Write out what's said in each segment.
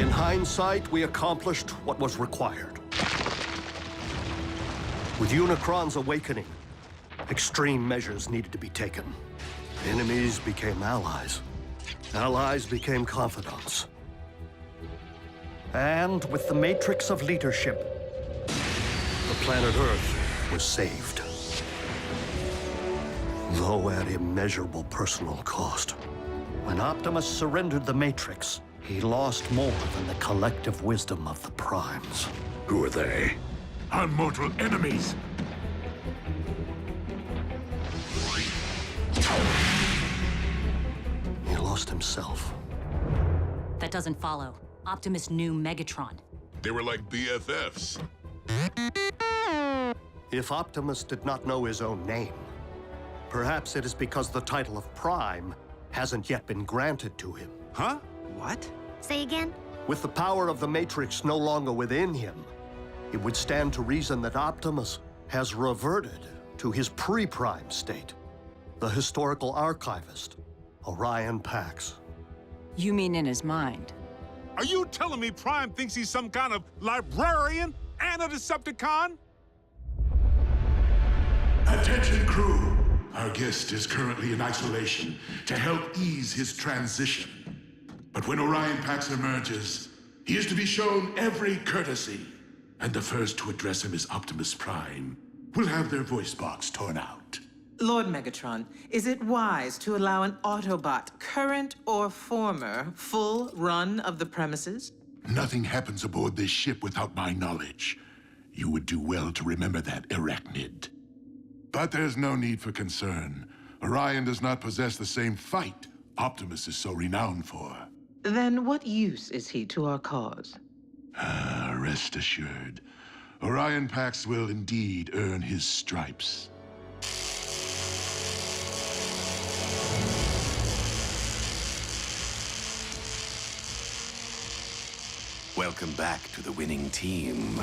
In hindsight, we accomplished what was required. With Unicron's awakening, extreme measures needed to be taken. Enemies became allies. Allies became confidants. And with the matrix of leadership, the planet Earth was saved. Though at immeasurable personal cost. When Optimus surrendered the matrix, he lost more than the collective wisdom of the Primes. Who are they? Our mortal enemies! He lost himself. That doesn't follow. Optimus knew Megatron. They were like BFFs. If Optimus did not know his own name, perhaps it is because the title of Prime hasn't yet been granted to him. Huh? What? Say again? With the power of the Matrix no longer within him, it would stand to reason that Optimus has reverted to his pre-Prime state. The historical archivist, Orion Pax. You mean in his mind? Are you telling me Prime thinks he's some kind of librarian and a Decepticon? Attention, crew. Our guest is currently in isolation to help ease his transition. But when Orion Pax emerges, he is to be shown every courtesy. And the first to address him is Optimus Prime. We'll have their voice box torn out. Lord Megatron, is it wise to allow an Autobot, current or former, full run of the premises? Nothing happens aboard this ship without my knowledge. You would do well to remember that, Arachnid. But there's no need for concern. Orion does not possess the same fight Optimus is so renowned for. Then what use is he to our cause? Rest assured, Orion Pax will indeed earn his stripes. Welcome back to the winning team.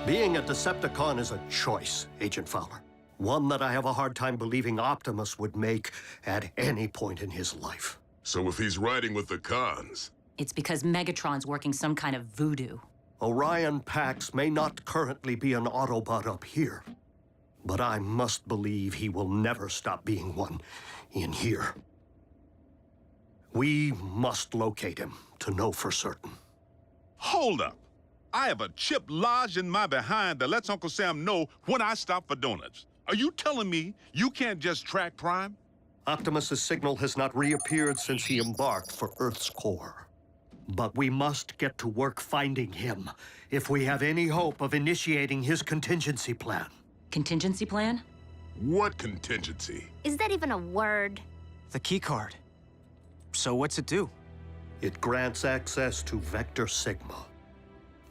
Being a Decepticon is a choice, Agent Fowler. One that I have a hard time believing Optimus would make at any point in his life. So if he's riding with the cons, It's because Megatron's working some kind of voodoo. Orion Pax may not currently be an Autobot up here, but I must believe he will never stop being one in here. We must locate him to know for certain. Hold up. I have a chip lodged in my behind that lets Uncle Sam know when I stop for donuts. Are you telling me you can't just track Prime? Optimus's signal has not reappeared since he embarked for Earth's core. But we must get to work finding him if we have any hope of initiating his contingency plan. Contingency plan? what contingency? Is that even a word? The key card. So what's it do? It grants access to Vector Sigma,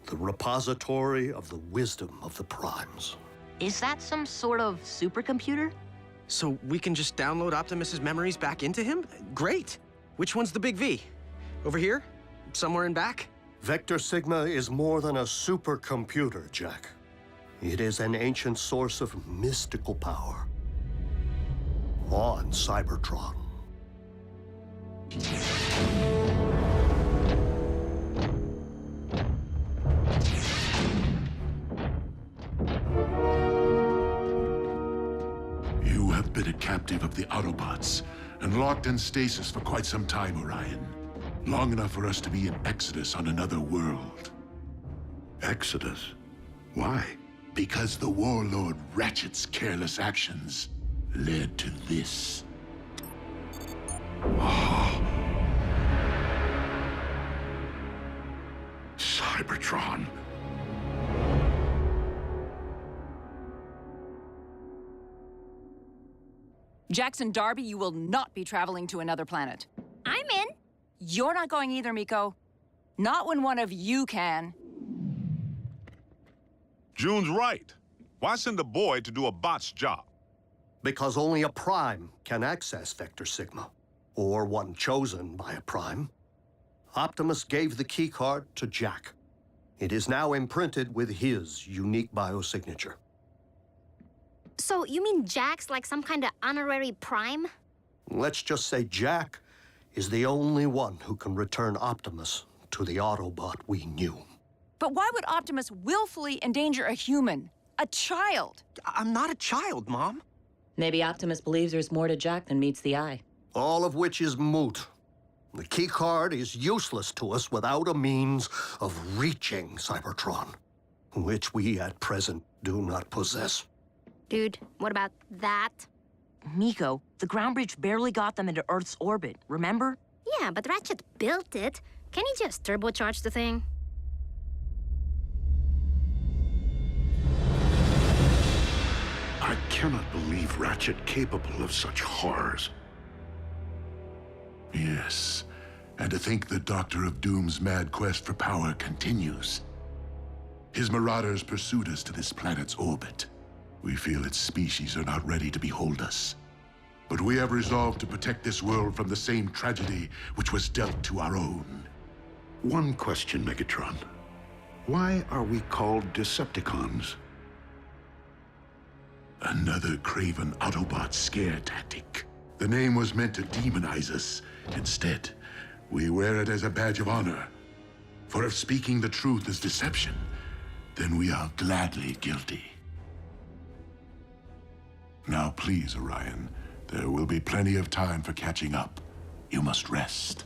the repository of the wisdom of the Primes. Is that some sort of supercomputer? So we can just download Optimus's memories back into him? Great. Which one's the big V? Over here? Somewhere in back? Vector Sigma is more than a supercomputer, Jack. It is an ancient source of mystical power on Cybertron. You have been a captive of the Autobots and locked in stasis for quite some time, Orion. Long enough for us to be in Exodus on another world. Exodus? Why? Because the warlord Ratchet's careless actions led to this. Cybertron. Jackson Darby, you will not be traveling to another planet. I'm in. You're not going either, Miko. Not when one of you can. June's right. Why send a boy to do a bot's job? Because only a Prime can access Vector Sigma, or one chosen by a Prime. Optimus gave the keycard to Jack. It is now imprinted with his unique biosignature. So you mean Jack's like some kind of honorary Prime? Let's just say Jack is the only one who can return Optimus to the Autobot we knew. But why would Optimus willfully endanger a human? A child? I'm not a child, Mom. Maybe Optimus believes there's more to Jack than meets the eye. All of which is moot. The keycard is useless to us without a means of reaching Cybertron, which we at present do not possess. Dude, what about that? Miko, the ground bridge barely got them into Earth's orbit, remember? Yeah, but Ratchet built it. Can he just turbocharge the thing? I cannot believe Ratchet capable of such horrors. Yes, and to think the Doctor of Doom's mad quest for power continues. His marauders pursued us to this planet's orbit. We feel its species are not ready to behold us. But we have resolved to protect this world from the same tragedy which was dealt to our own. One question, Megatron. Why are we called Decepticons? Another craven Autobot scare tactic. The name was meant to demonize us. Instead, we wear it as a badge of honor. For if speaking the truth is deception, then we are gladly guilty. Now please, Orion, there will be plenty of time for catching up. You must rest.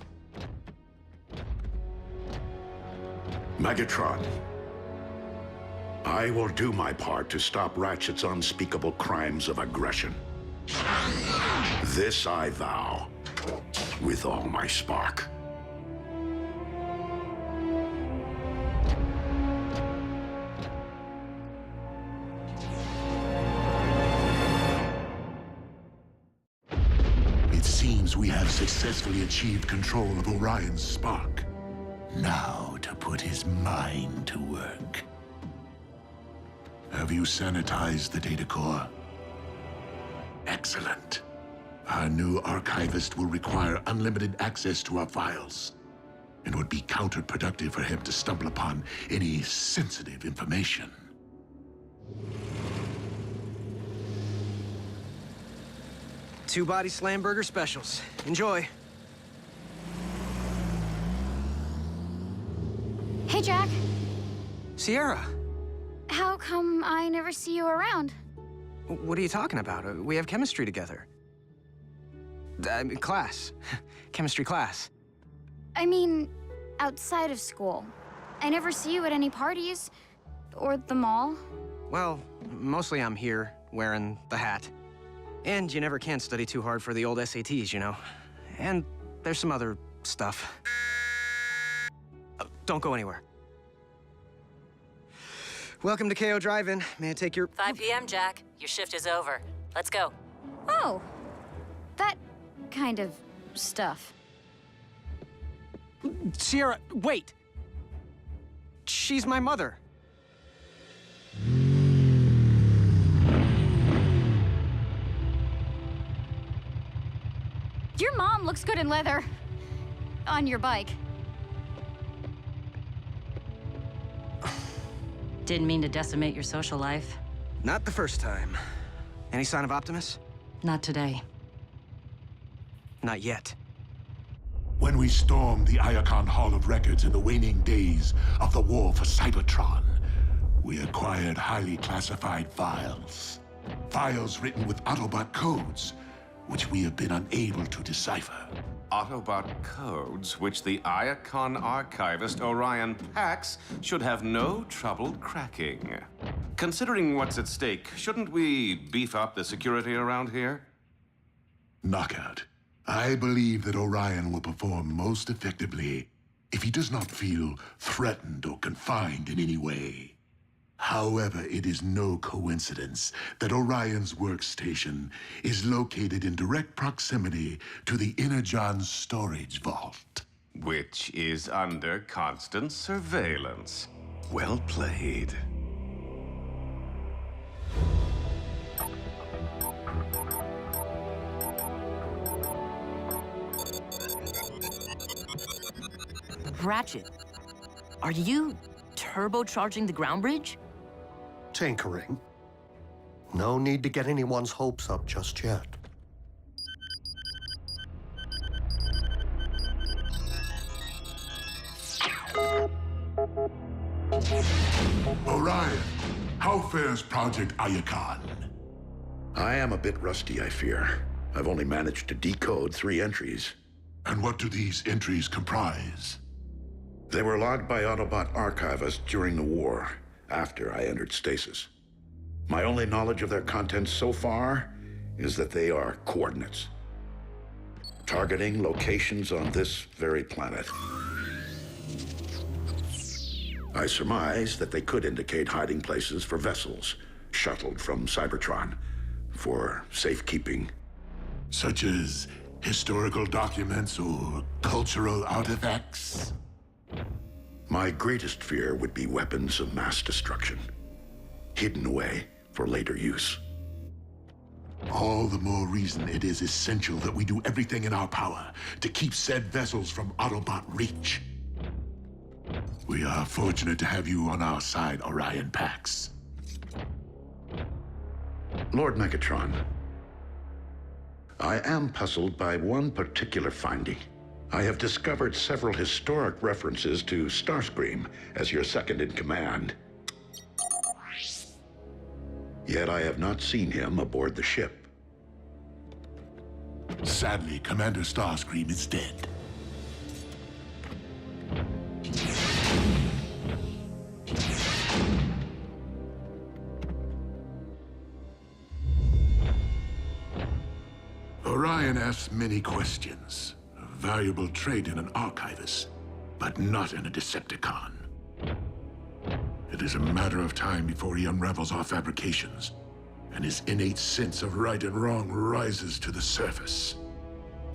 Megatron, I will do my part to stop Ratchet's unspeakable crimes of aggression. This I vow, with all my spark. It seems we have successfully achieved control of Orion's spark. Now to put his mind to work. Have you sanitized the data core? Excellent. Our new archivist will require unlimited access to our files. It would be counterproductive for him to stumble upon any sensitive information. Two-body slam burger specials. Enjoy. Hey, Jack. Sierra, How come I never see you around? what are you talking about? We have chemistry together. Class. Chemistry class. I mean, outside of school. I never see you at any parties. Or the mall. Well, mostly I'm here, wearing the hat. And you never can study too hard for the old SATs, you know? And there's some other stuff. Don't go anywhere. Welcome to KO Drive-In. May I take your... 5 p.m., Jack. Your shift is over. Let's go. Oh. That kind of stuff. Sierra, wait! She's my mother. Your mom looks good in leather. On your bike. Didn't mean to decimate your social life. Not the first time. Any sign of Optimus? Not today. Not yet. When we stormed the Iacon Hall of Records in the waning days of the war for Cybertron, we acquired highly classified files. Files written with Autobot codes, which we have been unable to decipher. Autobot codes, which the Iacon archivist Orion Pax should have no trouble cracking. Considering what's at stake, shouldn't we beef up the security around here? Knockout. I believe that Orion will perform most effectively if he does not feel threatened or confined in any way. However, it is no coincidence that Orion's workstation is located in direct proximity to the Energon storage vault. Which is under constant surveillance. Well played. Ratchet, are you turbocharging the ground bridge? Tinkering. No need to get anyone's hopes up just yet. Orion, how fares Project Iacon? I am a bit rusty, I fear. I've only managed to decode 3 entries. And what do these entries comprise? They were logged by Autobot archivists during the war, after I entered stasis. My only knowledge of their contents so far is that they are coordinates, targeting locations on this very planet. I surmise that they could indicate hiding places for vessels shuttled from Cybertron for safekeeping. Such as historical documents or cultural artifacts? My greatest fear would be weapons of mass destruction, hidden away for later use. All the more reason it is essential that we do everything in our power to keep said vessels from Autobot reach. We are fortunate to have you on our side, Orion Pax. Lord Megatron, I am puzzled by one particular finding. I have discovered several historic references to Starscream as your second-in-command. Yet I have not seen him aboard the ship. Sadly, Commander Starscream is dead. Orion asks many questions. A valuable trait in an archivist, but not in a Decepticon. It is a matter of time before he unravels our fabrications, and his innate sense of right and wrong rises to the surface.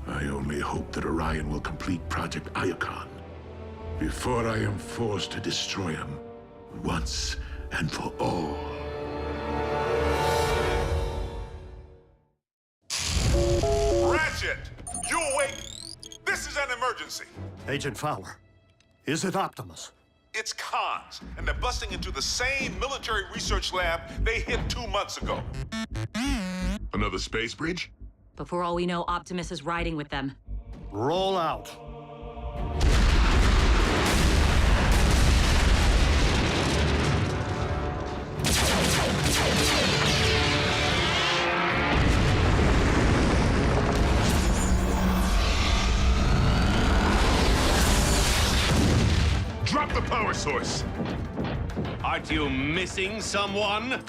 I only hope that Orion will complete Project Iacon before I am forced to destroy him once and for all. Ratchet! You awake? This is an emergency. Agent Fowler, is it Optimus? It's cons, and they're busting into the same military research lab they hit 2 months ago. Another space bridge? But for all we know, Optimus is riding with them. Roll out. Drop the power source! Aren't you missing someone?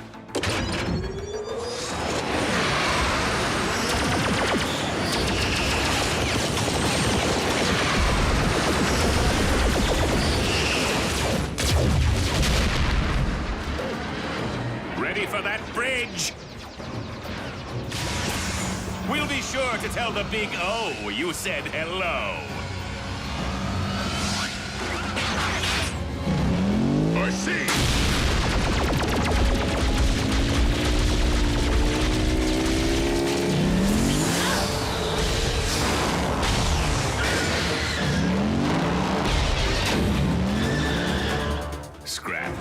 Ready for that bridge? We'll be sure to tell the big O you said hello. I see! Scrap.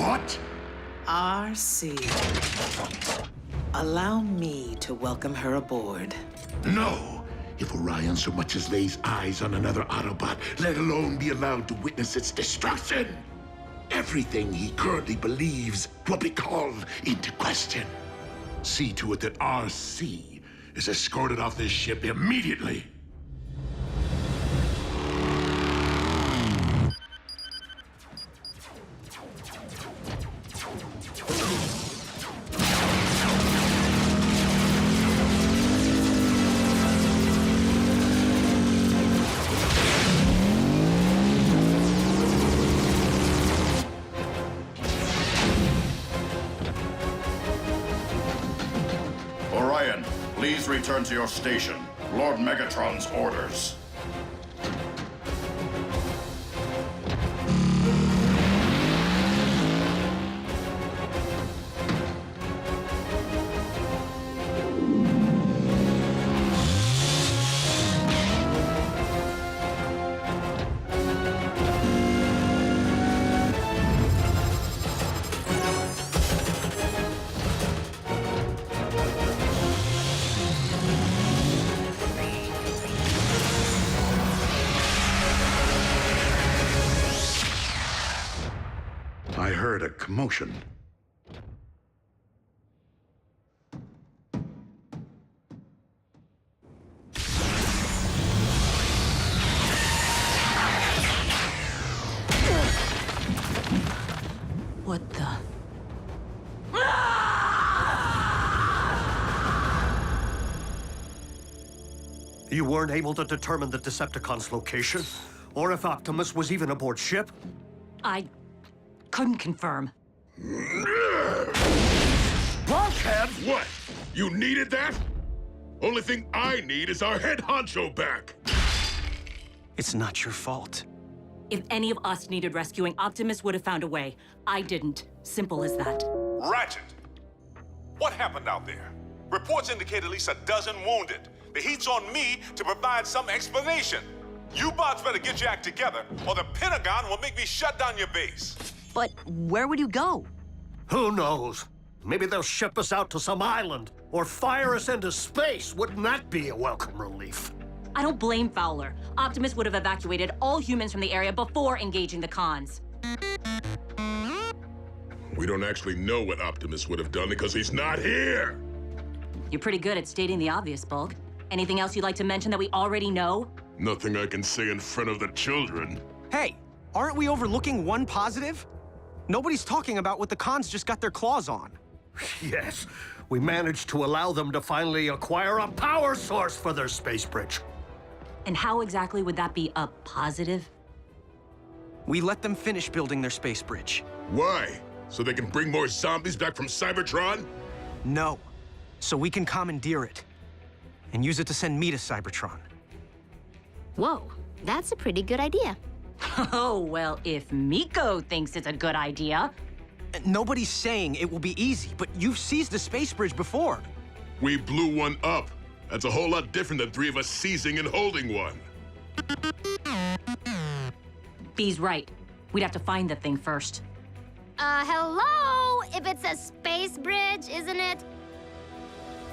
What? RC. Allow me to welcome her aboard. No! If Orion so much as lays eyes on another Autobot, let alone be allowed to witness its destruction, everything he currently believes will be called into question. See to it that RC is escorted off this ship immediately. Orion, please return to your station. Lord Megatron's orders. I heard a commotion. What the? You weren't able to determine the Decepticons' location? Or if Optimus was even aboard ship? I couldn't confirm. Blockhead! What? You needed that? Only thing I need is our head honcho back. It's not your fault. If any of us needed rescuing, Optimus would have found a way. I didn't. Simple as that. Ratchet! What happened out there? Reports indicate at least a dozen wounded. The heat's on me to provide some explanation. You bots better get your act together, or the Pentagon will make me shut down your base. But where would you go? Who knows? Maybe they'll ship us out to some island, or fire us into space. Wouldn't that be a welcome relief? I don't blame Fowler. Optimus would have evacuated all humans from the area before engaging the cons. We don't actually know what Optimus would have done because he's not here. You're pretty good at stating the obvious, Bulk. Anything else you'd like to mention that we already know? Nothing I can say in front of the children. Hey, aren't we overlooking one positive? Nobody's talking about what the cons just got their claws on. Yes, we managed to allow them to finally acquire a power source for their space bridge. And how exactly would that be a positive? We let them finish building their space bridge. Why? So they can bring more zombies back from Cybertron? No. So we can commandeer it. And use it to send me to Cybertron. Whoa, that's a pretty good idea. Oh, well, if Miko thinks it's a good idea. Nobody's saying it will be easy, but you've seized a space bridge before. We blew one up. That's a whole lot different than three of us seizing and holding one. B's right. We'd have to find the thing first. Hello? If it's a space bridge, isn't it?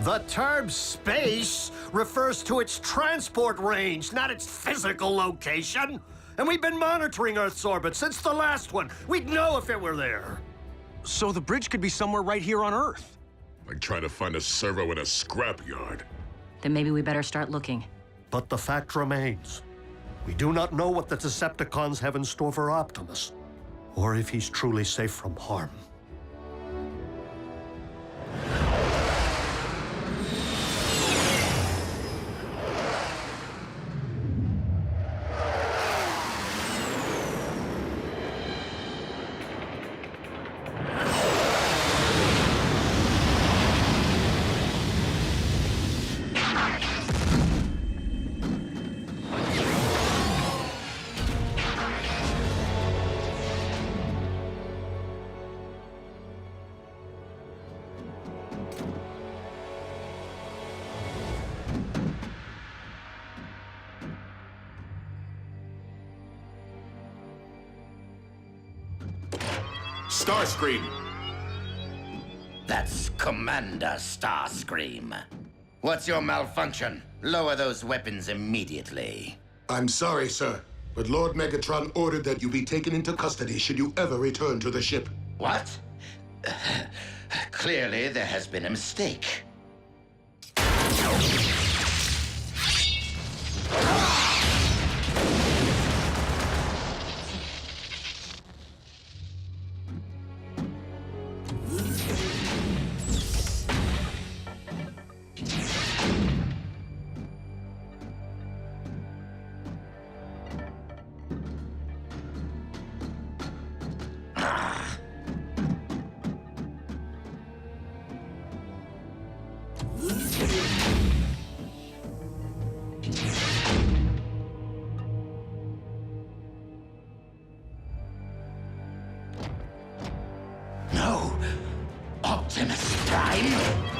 The term space refers to its transport range, not its physical location. And we've been monitoring Earth's orbit since the last one. We'd know if it were there. So the bridge could be somewhere right here on Earth. Like trying to find a servo in a scrapyard. Then maybe we better start looking. But the fact remains, we do not know what the Decepticons have in store for Optimus, or if he's truly safe from harm. Starscream! That's Commander Starscream. What's your malfunction? Lower those weapons immediately. I'm sorry, sir, but Lord Megatron ordered that you be taken into custody should you ever return to the ship. What? Clearly, there has been a mistake. No! Optimus Prime?